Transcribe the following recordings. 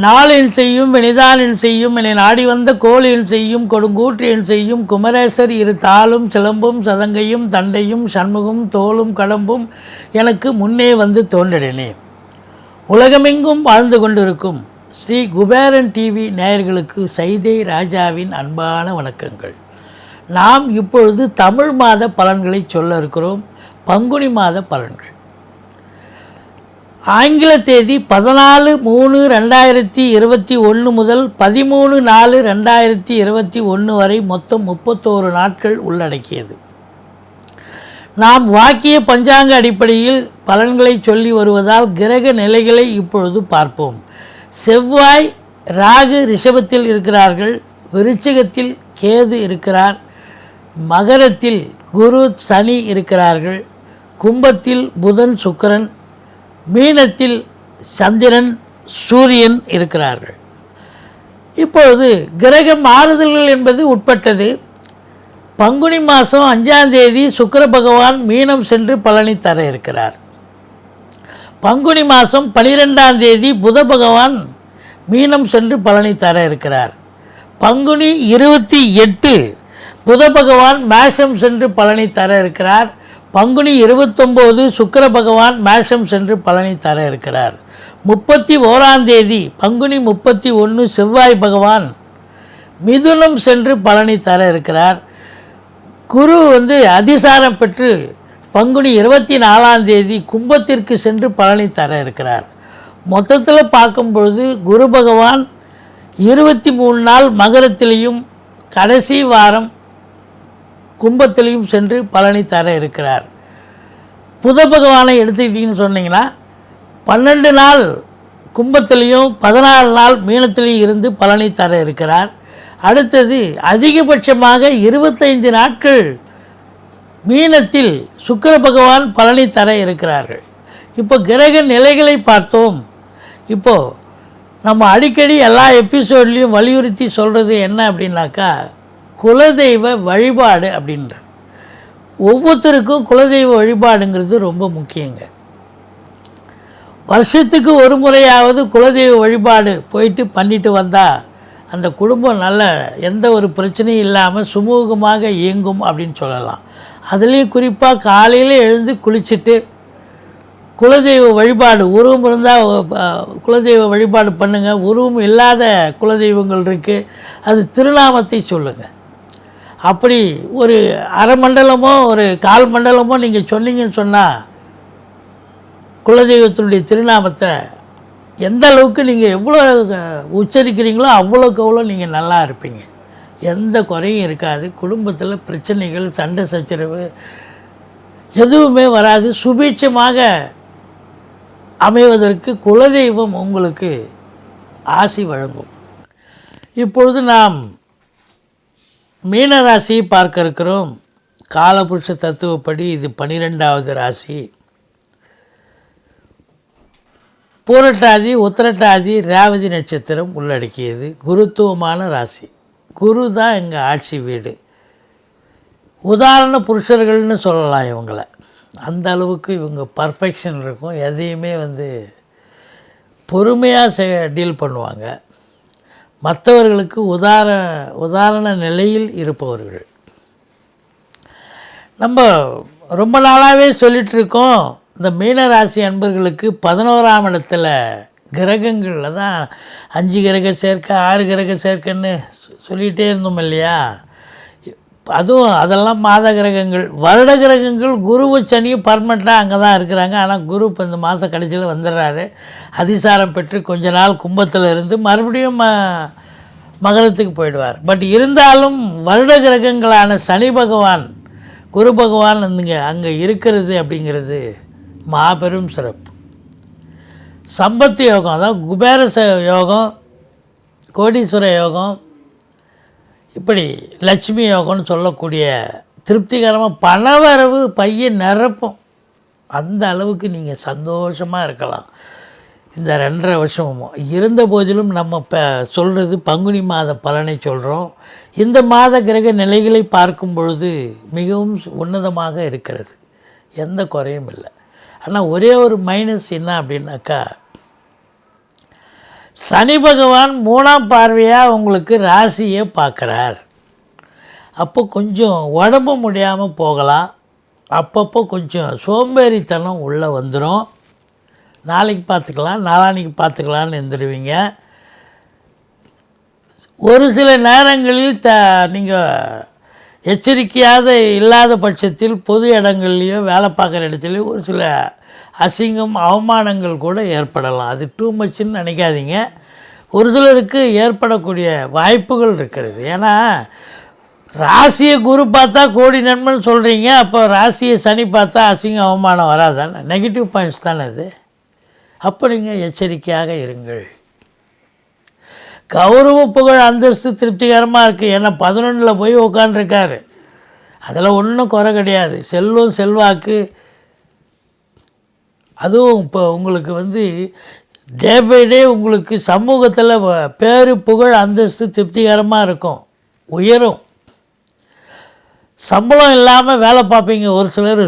நாளின் செய்யும் வினிதானின் செய்யும் என்னை நாடி வந்த கோளின் செய்யும் கொடுங்கூற்றின் செய்யும் குமரேசர் இரு தாளும் சிலம்பும் சதங்கையும் தண்டையும் சண்முகம் தோளும் கடம்பும் எனக்கு முன்னே வந்து தோன்றினே. உலகமெங்கும் வாழ்ந்து கொண்டிருக்கும் ஸ்ரீ குபேரன் டிவி நேயர்களுக்கு சைதை ராஜாவின் அன்பான வணக்கங்கள். நாம் இப்பொழுது தமிழ் மாத பலன்களை சொல்ல இருக்கிறோம். பங்குனி மாத பலன்கள். ஆங்கில தேதி 14/3/2021 முதல் 13/4/2021 வரை மொத்தம் 31 நாட்கள் உள்ளடக்கியது. நாம் வாக்கிய பஞ்சாங்க அடிப்படையில் பலன்களை சொல்லி வருவதால் கிரக நிலைகளை இப்பொழுது பார்ப்போம். செவ்வாய் ராகு ரிஷபத்தில் இருக்கிறார்கள், விருச்சிகத்தில் கேது இருக்கிறார், மகரத்தில் குரு சனி இருக்கிறார்கள், கும்பத்தில் புதன் சுக்கிரன், மீனத்தில் சந்திரன் சூரியன் இருக்கிறார்கள். இப்பொழுது கிரக மாறுதல்கள் என்பது உட்பட்டது. பங்குனி மாதம் 5ஆம் தேதி சுக்கிர பகவான் மீனம் சென்று பலனை தர இருக்கிறார். பங்குனி மாதம் 12ஆம் தேதி புத பகவான் மீனம் சென்று பலனை தர இருக்கிறார். பங்குனி 28 புத பகவான் மேஷம் சென்று பலனை தர இருக்கிறார். பங்குனி 29 சுக்கிர பகவான் மேஷம் சென்று பலனை தர இருக்கிறார். 31ஆம் தேதி பங்குனி 31 செவ்வாய் பகவான் மிதுனம் சென்று பலனை தர இருக்கிறார். குரு அதிசாரம் பெற்று பங்குனி 24ஆம் தேதி கும்பத்திற்கு சென்று பலனை தர இருக்கிறார். மொத்தத்தில் பார்க்கும்பொழுது குரு பகவான் 23 நாள் மகரத்திலையும் கடைசி வாரம் கும்பத்திலையும் சென்று பலனை தர இருக்கிறார். புத பகவானை எடுத்துக்கிட்டிங்கன்னு சொன்னிங்கன்னா 12 நாள் கும்பத்திலையும் 16 நாள் மீனத்திலையும் இருந்து பலனை தர இருக்கிறார். அடுத்தது அதிகபட்சமாக 25 நாட்கள் மீனத்தில் சுக்கிர பகவான் பலனை தர இருக்கிறார்கள். இப்போ கிரக நிலைகளை பார்த்தோம். இப்போது நம்ம அடிக்கடி எல்லா எபிசோட்லேயும் வலியுறுத்தி சொல்கிறது என்ன அப்படின்னாக்கா, குலதெய்வ வழிபாடு அப்படின்ற ஒவ்வொருத்தருக்கும் குலதெய்வ வழிபாடுங்கிறது ரொம்ப முக்கியங்க. வருஷத்துக்கு ஒரு முறையாவது குலதெய்வ வழிபாடு போயிட்டு பண்ணிட்டு வந்தால் அந்த குடும்பம் நல்ல எந்த ஒரு பிரச்சனையும் இல்லாமல் சுமூகமாக இயங்கும் அப்படின்னு சொல்லலாம். அதுலேயும் குறிப்பாக காலையில் எழுந்து குளிச்சுட்டு குலதெய்வ வழிபாடு, உருவம் இருந்தால் குலதெய்வ வழிபாடு பண்ணுங்கள். உருவம் இல்லாத குலதெய்வங்கள் இருக்குது, அது திருநாமத்தை சொல்லுங்கள். அப்படி ஒரு அரை மண்டலமோ ஒரு கால் மண்டலமோ நீங்கள் சொன்னீங்கன்னு சொன்னால் குலதெய்வத்தினுடைய திருநாமத்தை எந்த அளவுக்கு நீங்கள் எவ்வளோ உச்சரிக்கிறீங்களோ அவ்வளோக்கு அவ்வளோ நீங்கள் நல்லா இருப்பீங்க. எந்த குறையும் இருக்காது. குடும்பத்தில் பிரச்சனைகள் சண்டை சச்சரவு எதுவுமே வராது. சுபீட்சமாக அமைவதற்கு குலதெய்வம் உங்களுக்கு ஆசி வழங்கும். இப்பொழுது நாம் மீன ராசியை பார்க்க இருக்கிறோம். காலபுருஷ தத்துவப்படி இது 12வது ராசி. பூரட்டாதி உத்திரட்டாதி ரேவதி நட்சத்திரம் உள்ளடக்கியது. குருத்துவமான ராசி. குரு தான் எங்கள் ஆட்சி வீடு. உதாரண புருஷர்கள்னு சொல்லலாம் இவங்களை. அந்த அளவுக்கு இவங்க பர்ஃபெக்ஷன் இருக்கும். எதையுமே பொறுமையாக டீல் பண்ணுவாங்க. மற்றவர்களுக்கு உதாரண நிலையில் இருப்பவர்கள். நம்ம ரொம்ப நாளாகவே சொல்லிகிட்ருக்கோம், இந்த மீனராசி அன்பர்களுக்கு 11ஆம் இடத்துல கிரகங்களில் தான் 5 கிரக சேர்க்கை 6 கிரக சேர்க்கைன்னு சொல்லிகிட்டே இருந்தோம் இல்லையா. அதெல்லாம் மாத கிரகங்கள். வருட கிரகங்கள் குருவு சனியும் பர்மனெண்ட்டாக அங்கே தான் இருக்கிறாங்க. ஆனால் குரு இப்போ இந்த மாதம் கடைசியில் வந்துடுறாரு. அதிசாரம் பெற்று கொஞ்ச நாள் கும்பத்தில் இருந்து மறுபடியும் மகரத்துக்கு போயிடுவார். பட் இருந்தாலும் வருட கிரகங்களான சனி பகவான் குரு பகவான் அங்கே இருக்கிறது அப்படிங்கிறது மாபெரும் சிறப்பு. சம்பத்து யோகம், அதாவது குபேர யோகம், கோடீஸ்வர யோகம், இப்படி லட்சுமி யோகம்னு சொல்லக்கூடிய திருப்திகரமாக பணவரவு பையை நிரப்பும். அந்த அளவுக்கு நீங்கள் சந்தோஷமாக இருக்கலாம். இந்த 2.5 வருஷமும் இருந்த போதிலும் நம்ம இப்போ சொல்கிறது பங்குனி மாத பலனை சொல்கிறோம். இந்த மாத கிரக நிலைகளை பார்க்கும் பொழுது மிகவும் உன்னதமாக இருக்கிறது. எந்த குறையும் இல்லை. ஆனால் ஒரே ஒரு மைனஸ் என்ன அப்படின்னாக்கா, சனி பகவான் 3ஆம் பார்வையாக உங்களுக்கு ராசியை பார்க்குறார். அப்போ கொஞ்சம் உடம்பு முடியாமல் போகலாம். அப்பப்போ கொஞ்சம் சோம்பேறித்தனம் உள்ளே வந்துடும். நாளைக்கு பார்த்துக்கலாம், நாளான்னைக்கு பார்த்துக்கலான்னு எழுந்துடுவீங்க. ஒரு சில நேரங்களில் நீங்கள் எச்சரிக்கையாக இல்லாத பட்சத்தில் பொது இடங்கள்லையோ வேலை பார்க்குற இடத்துலையோ ஒரு சில அசிங்கம் அவமானங்கள் கூட ஏற்படலாம். அது டூ மச்சுன்னு நினைக்காதீங்க. ஒரு சிலருக்கு ஏற்படக்கூடிய வாய்ப்புகள் இருக்கிறது. ஏன்னா ராசியை குரு பார்த்தா கோடி நன்மைன்னு சொல்கிறீங்க, அப்போ ராசியை சனி பார்த்தா அசிங்கம் அவமானம் வராதானே? நெகட்டிவ் பாயிண்ட்ஸ் தானே அது. அப்போ நீங்கள் எச்சரிக்கையாக இருங்கள். கௌரவ புகழ் அந்தஸ்து திருப்திகரமாக இருக்குது. ஏன்னா 11 போய் உட்காண்டிருக்காரு. அதில் ஒன்றும் குறை கிடையாது. செல்வம் செல்வாக்கு, அதுவும் இப்போ உங்களுக்கு டே பை டே உங்களுக்கு சமூகத்தில் பேரு புகழ் அந்தஸ்து திருப்திகரமாக இருக்கும், உயரும். சம்பளம் இல்லாமல் வேலை பார்ப்பீங்க. ஒரு சிலர்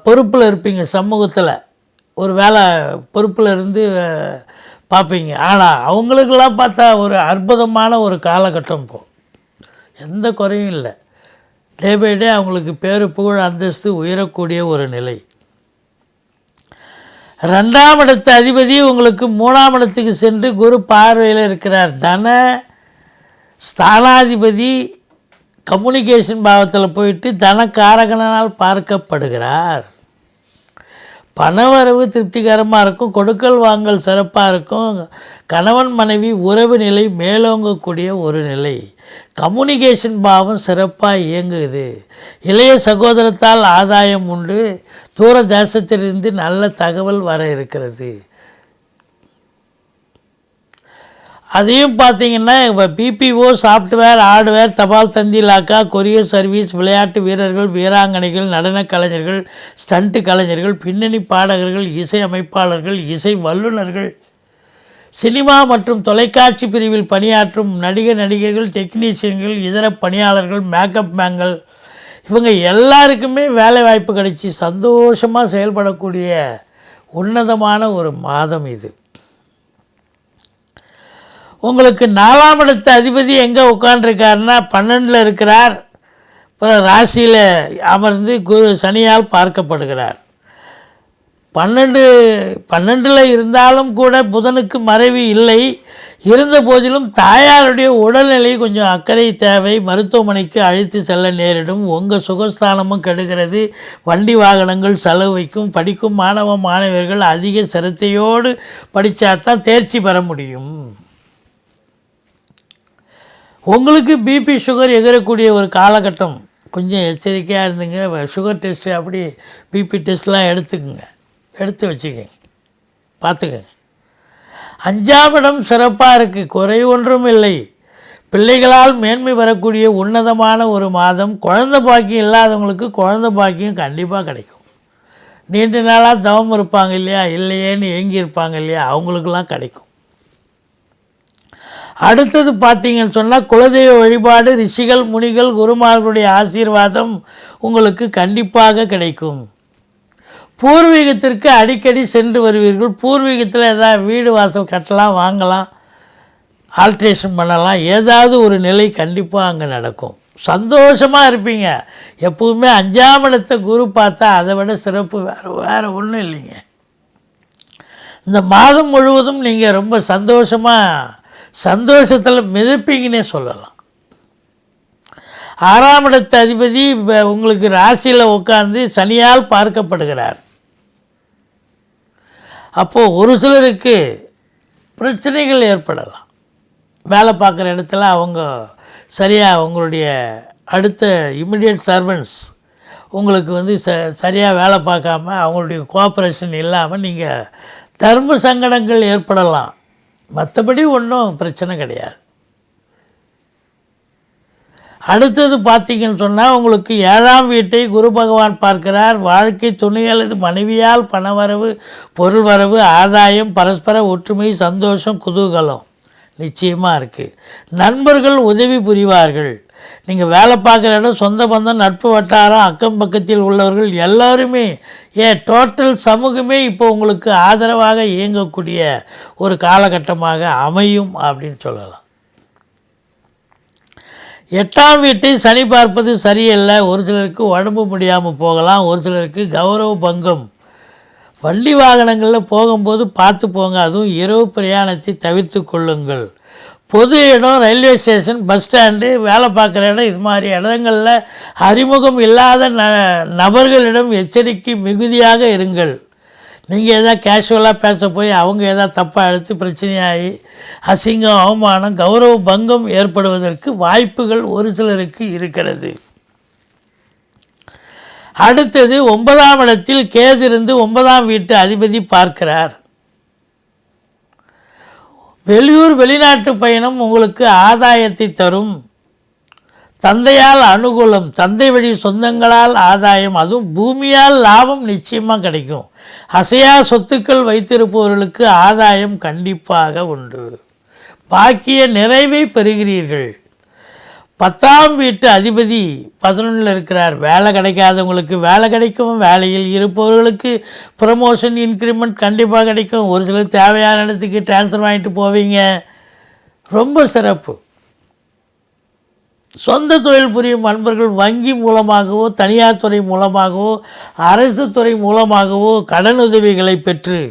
பொறுப்பில் இருப்பீங்க, சமூகத்தில் ஒரு வேலை பொறுப்பில் இருந்து பார்ப்பீங்க. ஆனால் அவங்களுக்கெல்லாம் பார்த்தா ஒரு அற்புதமான ஒரு காலகட்டம். எந்த குறையும் இல்லை. டே பை டே அவங்களுக்கு பேரு புகழ் அந்தஸ்து உயரக்கூடிய ஒரு நிலை. 2ஆம் இடத்து அதிபதி உங்களுக்கு 3ஆம் இடத்துக்கு சென்று குரு பார்வையில் இருக்கிறார். தன ஸ்தானாதிபதி கம்யூனிகேஷன் பாவத்தில் போயிட்டு தனக்காரகனால் பார்க்கப்படுகிறார். பணவரவு திருப்திகரமாக இருக்கும். கொடுக்கல் வாங்கல் சிறப்பாக இருக்கும். கணவன் மனைவி உறவு நிலை மேலோங்கக்கூடிய ஒரு நிலை. கம்யூனிகேஷன் பாவம் சிறப்பாக இயங்குது. இளைய சகோதரத்தால் ஆதாயம் உண்டு. தூர தேசத்திலிருந்து நல்ல தகவல் வர இருக்கிறது. அதையும் பார்த்தீங்கன்னா இப்போ பிபிஓ, சாஃப்ட்வேர், ஹார்ட்வேர், தபால் தந்தி இலாக்கா, கொரியர் சர்வீஸ், விளையாட்டு வீரர்கள், வீராங்கனைகள், நடன கலைஞர்கள், ஸ்டண்ட்டு கலைஞர்கள், பின்னணி பாடகர்கள், இசை அமைப்பாளர்கள், இசை வல்லுநர்கள், சினிமா மற்றும் தொலைக்காட்சி பிரிவில் பணியாற்றும் நடிகர் நடிகைகள், டெக்னீஷியன்கள், இதர பணியாளர்கள், மேக்கப் மேன்கள், இவங்க எல்லாருக்குமே வேலை வாய்ப்பு கிடைச்சி சந்தோஷமாக செயல்படக்கூடிய உன்னதமான ஒரு மாதம் இது. உங்களுக்கு 4ஆம் இடத்து அதிபதி எங்கே உட்காண்டிருக்காருன்னா 12 இருக்கிறார். அப்புறம் ராசியில் அமர்ந்து குரு சனியால் பார்க்கப்படுகிறார். 12 இருந்தாலும் கூட புதனுக்கு மறைவு இல்லை. இருந்த போதிலும் தாயாருடைய உடல்நிலை கொஞ்சம் அக்கறை தேவை. மருத்துவமனைக்கு அழைத்து செல்ல நேரிடும். உங்கள் சுகஸ்தானமும் கெடுகிறது. வண்டி வாகனங்கள் செலவு வைக்கும். படிக்கும் மாணவ மாணவியர்கள் அதிக சிரத்தையோடு படித்தாதான் தேர்ச்சி பெற முடியும். உங்களுக்கு பிபி சுகர் எகிறக்கூடிய ஒரு காலகட்டம். கொஞ்சம் எச்சரிக்கையாக இருந்துங்க. சுகர் டெஸ்ட்டு அப்படி பிபி டெஸ்ட்லாம் எடுத்து வச்சுக்கங்க, பார்த்துக்கங்க. 5ஆம் இடம் சிறப்பாக இருக்குது, குறை ஒன்றும் இல்லை. பிள்ளைகளால் மேன்மை வரக்கூடிய உன்னதமான ஒரு மாதம். குழந்தை பாக்கியம் இல்லாதவங்களுக்கு குழந்தை பாக்கியம் கண்டிப்பாக கிடைக்கும். நீண்ட நாளாக தவம் இருப்பாங்க இல்லையா, இல்லையேன்னு ஏங்கி இருப்பாங்க இல்லையா, அவங்களுக்கெல்லாம் கிடைக்கும். அடுத்தது பார்த்தீங்கன்னு சொன்னால் குலதெய்வ வழிபாடு, ரிஷிகள் முனிகள் குருமார்களுடைய ஆசீர்வாதம் உங்களுக்கு கண்டிப்பாக கிடைக்கும். பூர்வீகத்திற்கு அடிக்கடி சென்று வருவீர்கள். பூர்வீகத்தில் ஏதாவது வீடு வாசல் கட்டலாம், வாங்கலாம், ஆல்ட்ரேஷன் பண்ணலாம். ஏதாவது ஒரு நிலை கண்டிப்பாக அங்கே நடக்கும். சந்தோஷமாக இருப்பீங்க. எப்பவுமே 5ஆம் இடத்தை குரு பார்த்தா அதை விட சிறப்பு வேறு ஒன்றும் இல்லைங்க. இந்த மாதம் முழுவதும் நீங்கள் ரொம்ப சந்தோஷத்தில் மிதப்பீங்கன்னே சொல்லலாம். 6ஆம் இடத்து அதிபதி உங்களுக்கு ராசியில் உட்கார்ந்து சனியால் பார்க்கப்படுகிறார். அப்போது ஒரு சிலருக்கு பிரச்சனைகள் ஏற்படலாம். வேலை பார்க்குற இடத்துல அவங்க சரியாக அவங்களுடைய அடுத்த இமிடியட் சர்வன்ட்ஸ் உங்களுக்கு சரியாக வேலை பார்க்காம அவங்களுடைய கோஆப்ரேஷன் இல்லாமல் நீங்கள் தர்ம சங்கடங்கள் ஏற்படலாம். மற்றபடி ஒன்றும் பிரச்சனை கிடையாது. அடுத்தது பார்த்தீங்கன்னு சொன்னால் உங்களுக்கு 7ஆம் வீட்டை குரு பகவான் பார்க்கிறார். வாழ்க்கை துணை அல்லது மனைவியால் பணவரவு, பொருள் வரவு, ஆதாயம், பரஸ்பர ஒற்றுமை, சந்தோஷம், குதூகலம் நிச்சயமாக இருக்குது. நண்பர்கள் உதவி புரிவார்கள். நீங்கள் வேலை பார்க்குற இடம், சொந்த பந்தம், நட்பு வட்டாரம், அக்கம் பக்கத்தில் உள்ளவர்கள் எல்லாருமே, டோட்டல் சமூகமே இப்போ உங்களுக்கு ஆதரவாக இயங்கக்கூடிய ஒரு காலகட்டமாக அமையும் அப்படின்னு சொல்லலாம். 8ஆம் வீட்டை சனி பார்ப்பது சரியல்ல. ஒரு சிலருக்கு உடம்பு முடியாமல் போகலாம், ஒரு சிலருக்கு கௌரவ பங்கம். வண்டி வாகனங்களில் போகும்போது பார்த்து போங்க, அதுவும் இரவு பிரயாணத்தை தவிர்த்து கொள்ளுங்கள். பொது இடம், ரயில்வே ஸ்டேஷன், பஸ் ஸ்டாண்டு, வேலை பார்க்குற இடம், இது மாதிரி இடங்களில் அறிமுகம் இல்லாத நபர்களிடம் எச்சரிக்கை மிகுதியாக இருங்கள். நீங்கள் எதாவது கேஷுவலாக பேச போய் அவங்க எதாவது தப்பாக எடுத்து பிரச்சனையாகி அசிங்கம், அவமானம், கௌரவ பங்கம் ஏற்படுவதற்கு வாய்ப்புகள் ஒரு சிலருக்கு இருக்கிறது. அடுத்தது 9ஆம் இடத்தில் கேது இருந்து 9ஆம் வீட்டு அதிபதி பார்க்கிறார். வெளியூர் வெளிநாட்டு பயணம் உங்களுக்கு ஆதாயத்தை தரும். தந்தையால் அனுகூலம், தந்தை வழி சொந்தங்களால் ஆதாயம், அதுவும் பூமியால் லாபம் நிச்சயமாக கிடைக்கும். அசையா சொத்துக்கள் வைத்திருப்பவர்களுக்கு ஆதாயம் கண்டிப்பாக உண்டு. பாக்கிய நிறைவை பெறுகிறீர்கள். 10ஆம் வீட்டு அதிபதி 11ல் இருக்கிறார். வேலை கிடைக்காதவங்களுக்கு வேலை கிடைக்கும், வேலையில் இருப்பவர்களுக்கு ப்ரமோஷன், இன்க்ரிமெண்ட் கண்டிப்பாக கிடைக்கும். ஒரு சிலர் தேவையான இடத்துக்கு ட்ரான்ஸ்ஃபர் வாங்கிட்டு போவீங்க. ரொம்ப சிறப்பு. சொந்த தொழில் புரியும் அன்பர்கள் வங்கி மூலமாகவோ, தனியார் துறை மூலமாகவோ, அரசு துறை மூலமாகவோ கடனுதவிகளை பெற்று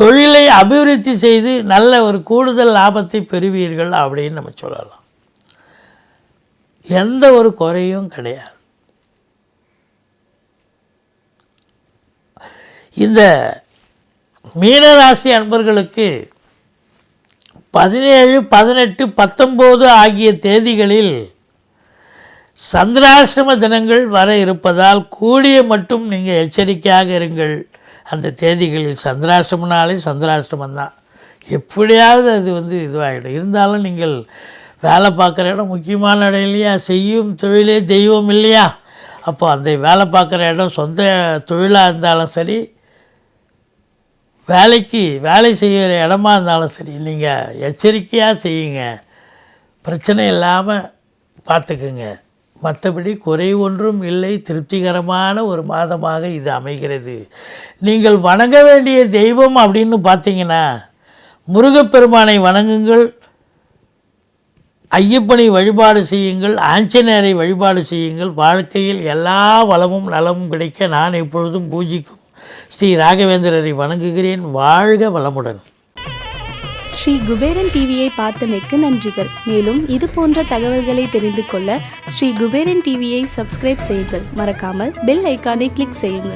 தொழிலை அபிவிருத்தி செய்து நல்ல ஒரு கூடுதல் லாபத்தை பெறுவீர்கள் அப்படின்னு நம்ம சொல்லலாம். எந்த ஒரு குறையும் கிடையாது. இந்த மீனராசி அன்பர்களுக்கு 17, 18, 19 ஆகிய தேதிகளில் சந்திராஷ்டம தினங்கள் வர இருப்பதால் கூடிய மட்டும் நீங்கள் எச்சரிக்கையாக இருங்கள். அந்த தேதிகளில் சந்திராஷ்டமனாலே சந்திராஷ்டமந்தான், எப்படியாவது அது இதுவாகிடும். இருந்தாலும் நீங்கள் வேலை பார்க்குற இடம் முக்கியமான இடம் இல்லையா? செய்யும் தொழிலே தெய்வம் இல்லையா? அப்போ அந்த வேலை பார்க்குற இடம் சொந்த தொழிலாக இருந்தாலும் சரி, வேலை செய்கிற இடமா இருந்தாலும் சரி, நீங்கள் எச்சரிக்கையாக செய்யுங்க. பிரச்சனை இல்லாமல் பார்த்துக்குங்க. மற்றபடி குறை ஒன்றும் இல்லை. திருப்திகரமான ஒரு மாதமாக இது அமைகிறது. நீங்கள் வணங்க வேண்டிய தெய்வம் அப்படின்னு பார்த்தீங்கன்னா, முருகப்பெருமானை வணங்குங்கள், ஐயப்பனை வழிபாடு செய்யுங்கள், ஆஞ்சநேயரை வழிபாடு செய்யுங்கள். வாழ்க்கையில் எல்லா வளமும் நலமும் கிடைக்க நான் எப்பொழுதும் பூஜிக்கும் ஸ்ரீ ராகவேந்திரரை வணங்குகிறேன். வாழ்க வளமுடன். ஸ்ரீ குபேரன் டிவியை பார்த்தமைக்கு நன்றிகள். மேலும் இது போன்ற தகவல்களை தெரிந்து கொள்ள ஸ்ரீ குபேரன் டிவியை சப்ஸ்கிரைப் செய்யுங்கள். மறக்காமல் பெல் ஐக்கானை கிளிக் செய்யுங்கள்.